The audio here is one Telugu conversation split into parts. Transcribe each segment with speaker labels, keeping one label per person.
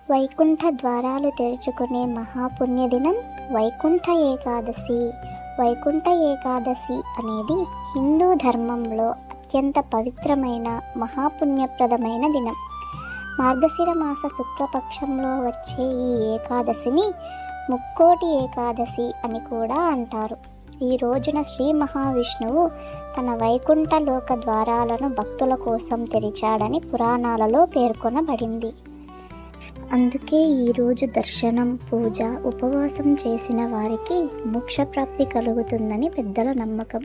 Speaker 1: వైకుంఠ ద్వారాలు తెరుచుకునే మహాపుణ్యదినం వైకుంఠ ఏకాదశి. వైకుంఠ ఏకాదశి అనేది హిందూ ధర్మంలో అత్యంత పవిత్రమైన మహాపుణ్యప్రదమైన దినం. మార్గశిర మాస శుక్లపక్షంలో వచ్చే ఈ ఏకాదశిని ముక్కోటి ఏకాదశి అని కూడా అంటారు. ఈ రోజున శ్రీ మహావిష్ణువు తన వైకుంఠ లోక ద్వారాలను భక్తుల కోసం తెరిచాడని పురాణాలలో పేర్కొనబడింది. అందుకే ఈరోజు దర్శనం, పూజ, ఉపవాసం చేసిన వారికి మోక్షప్రాప్తి కలుగుతుందని పెద్దల నమ్మకం.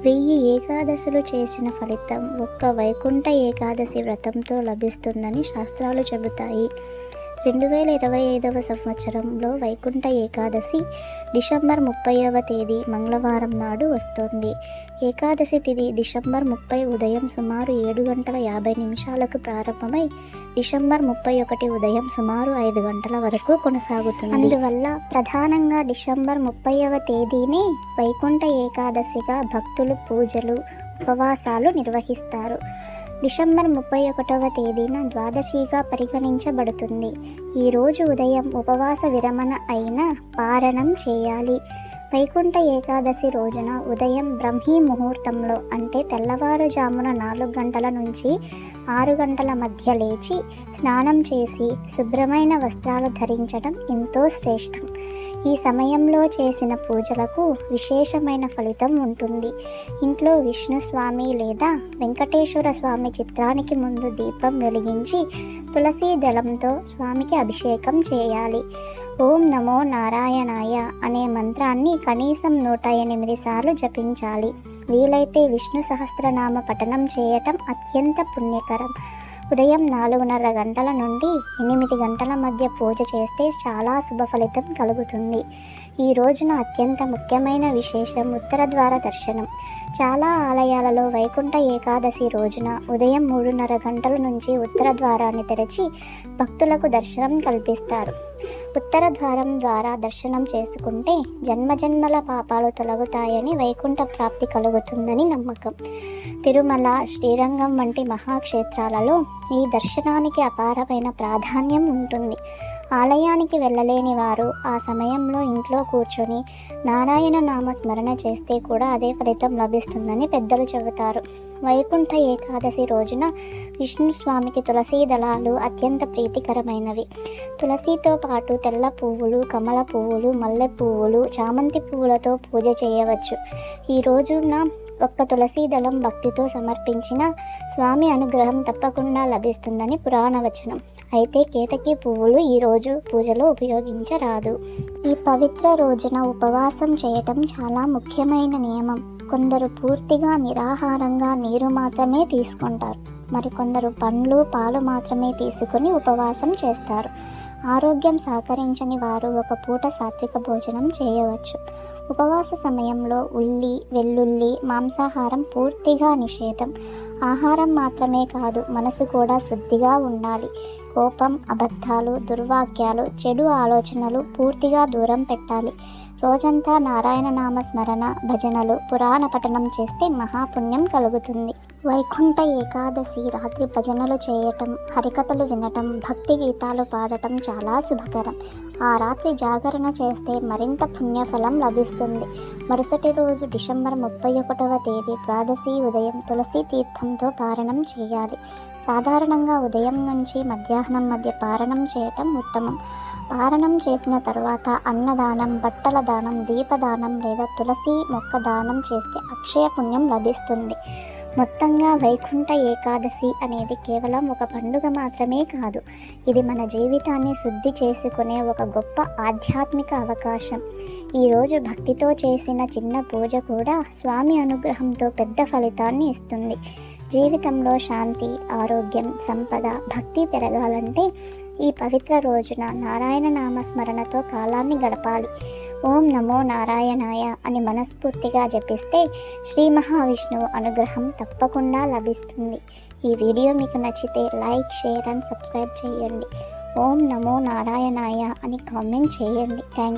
Speaker 1: 1000 ఏకాదశులు చేసిన ఫలితం ఒక్క వైకుంఠ ఏకాదశి వ్రతంతో లభిస్తుందని శాస్త్రాలు చెబుతాయి. 2025వ సంవత్సరంలో వైకుంఠ ఏకాదశి డిసెంబర్ 30వ తేదీ మంగళవారం నాడు వస్తోంది. ఏకాదశి తిథి డిసెంబర్ 30 ఉదయం సుమారు 7 గంటల 50 నిమిషాలకు ప్రారంభమై డిసెంబర్ 31 ఉదయం సుమారు 5 గంటల వరకు కొనసాగుతుంది. అందువల్ల ప్రధానంగా డిసెంబర్ 30వ తేదీనే వైకుంఠ ఏకాదశిగా భక్తులు పూజలు, ఉపవాసాలు నిర్వహిస్తారు. డిసెంబర్ 31వ తేదీన ద్వాదశిగా పరిగణించబడుతుంది. ఈరోజు ఉదయం ఉపవాస విరమణ అయిన పారణం చేయాలి. వైకుంఠ ఏకాదశి రోజున ఉదయం బ్రహ్మీ ముహూర్తంలో అంటే తెల్లవారుజామున 4 గంటల నుంచి 6 గంటల మధ్య లేచి స్నానం చేసి శుభ్రమైన వస్త్రాలు ధరించడం ఎంతో శ్రేష్టం. ఈ సమయంలో చేసిన పూజలకు విశేషమైన ఫలితం ఉంటుంది. ఇంట్లో విష్ణుస్వామి లేదా వెంకటేశ్వర స్వామి చిత్రానికి ముందు దీపం వెలిగించి తులసి దళంతో స్వామికి అభిషేకం చేయాలి. ఓం నమో నారాయణాయ అనే మంత్రాన్ని కనీసం 108 సార్లు జపించాలి. వీలైతే విష్ణు సహస్రనామ పఠనం చేయటం అత్యంత పుణ్యకరం. ఉదయం 4:30 గంటల నుండి 8 గంటల మధ్య పూజ చేస్తే చాలా శుభ ఫలితం కలుగుతుంది. ఈ రోజున అత్యంత ముఖ్యమైన విశేషం ఉత్తర ద్వార దర్శనం. చాలా ఆలయాలలో వైకుంఠ ఏకాదశి రోజున ఉదయం 3:30 గంటల నుంచి ఉత్తర ద్వారాన్ని తెరిచి భక్తులకు దర్శనం కల్పిస్తారు. ఉత్తర ద్వారం ద్వారా దర్శనం చేసుకుంటే జన్మజన్మల పాపాలు తొలగుతాయని, వైకుంఠ ప్రాప్తి కలుగుతుందని నమ్మకం. తిరుమల, శ్రీరంగం వంటి మహాక్షేత్రాలలో ఈ దర్శనానికి అపారమైన ప్రాధాన్యం ఉంటుంది. ఆలయానికి వెళ్ళలేని వారు ఆ సమయంలో ఇంట్లో కూర్చొని నారాయణ నామ స్మరణ చేస్తే కూడా అదే ఫలితం లభిస్తుందని పెద్దలు చెబుతారు. వైకుంఠ ఏకాదశి రోజున విష్ణు స్వామికి తులసీ దళాలు అత్యంత ప్రీతికరమైనవి. తులసితో పాటు తెల్ల పువ్వులు, కమల పువ్వులు, మల్లె పువ్వులు, చామంతి పువ్వులతో పూజ చేయవచ్చు. ఈ రోజున ఒక్క తులసీ దళం భక్తితో సమర్పించిన స్వామి అనుగ్రహం తప్పకుండా లభిస్తుందని పురాణవచనం. అయితే కేతకి పువ్వులు ఈరోజు పూజలో ఉపయోగించరాదు. ఈ పవిత్ర రోజున ఉపవాసం చేయటం చాలా ముఖ్యమైన నియమం. కొందరు పూర్తిగా నిరాహారంగా నీరు మాత్రమే తీసుకుంటారు. మరికొందరు పండ్లు, పాలు మాత్రమే తీసుకుని ఉపవాసం చేస్తారు. ఆరోగ్యం సహకరించని వారు ఒక పూట సాత్విక భోజనం చేయవచ్చు. ఉపవాస సమయంలో ఉల్లి, వెల్లుల్లి, మాంసాహారం పూర్తిగా నిషేధం. ఆహారం మాత్రమే కాదు, మనసు కూడా శుద్ధిగా ఉండాలి. కోపం, అబద్ధాలు, దుర్వాక్యాలు, చెడు ఆలోచనలు పూర్తిగా దూరం పెట్టాలి. రోజంతా నారాయణ నామ స్మరణ, భజనలు, పురాణ పఠనం చేస్తే మహాపుణ్యం కలుగుతుంది. వైకుంఠ ఏకాదశి రాత్రి భజనలు చేయటం, హరికథలు వినటం, భక్తి గీతాలు పాడటం చాలా శుభకరం. ఆ రాత్రి జాగరణ చేస్తే మరింత పుణ్యఫలం లభిస్తుంది. మరుసటి రోజు డిసెంబర్ 31వ తేదీ ద్వాదశి ఉదయం తులసి తీర్థంతో పారణం చేయాలి. సాధారణంగా ఉదయం నుంచి మధ్యాహ్నం మధ్య పారణం చేయటం ఉత్తమం. పారణం చేసిన తరువాత అన్నదానం, బట్టల దానం, దీపదానం లేదా తులసి మొక్క దానం చేస్తే అక్షయ పుణ్యం లభిస్తుంది. మొత్తంగా వైకుంఠ ఏకాదశి అనేది కేవలం ఒక పండుగ మాత్రమే కాదు, ఇది మన జీవితాన్ని శుద్ధి చేసుకునే ఒక గొప్ప ఆధ్యాత్మిక అవకాశం. ఈరోజు భక్తితో చేసిన చిన్న పూజ కూడా స్వామి అనుగ్రహంతో పెద్ద ఫలితాన్ని ఇస్తుంది. జీవితంలో శాంతి, ఆరోగ్యం, సంపద, భక్తి పెరగాలంటే ఈ పవిత్ర రోజున నారాయణ నామస్మరణతో కాలాన్ని గడపాలి. ఓం నమో నారాయణాయ అని మనస్ఫూర్తిగా జపిస్తే శ్రీ మహావిష్ణువు అనుగ్రహం తప్పకుండా లభిస్తుంది. ఈ వీడియో మీకు నచ్చితే లైక్, షేర్ అండ్ సబ్స్క్రైబ్ చేయండి. ఓం నమో నారాయణాయ అని కామెంట్ చేయండి. థ్యాంక్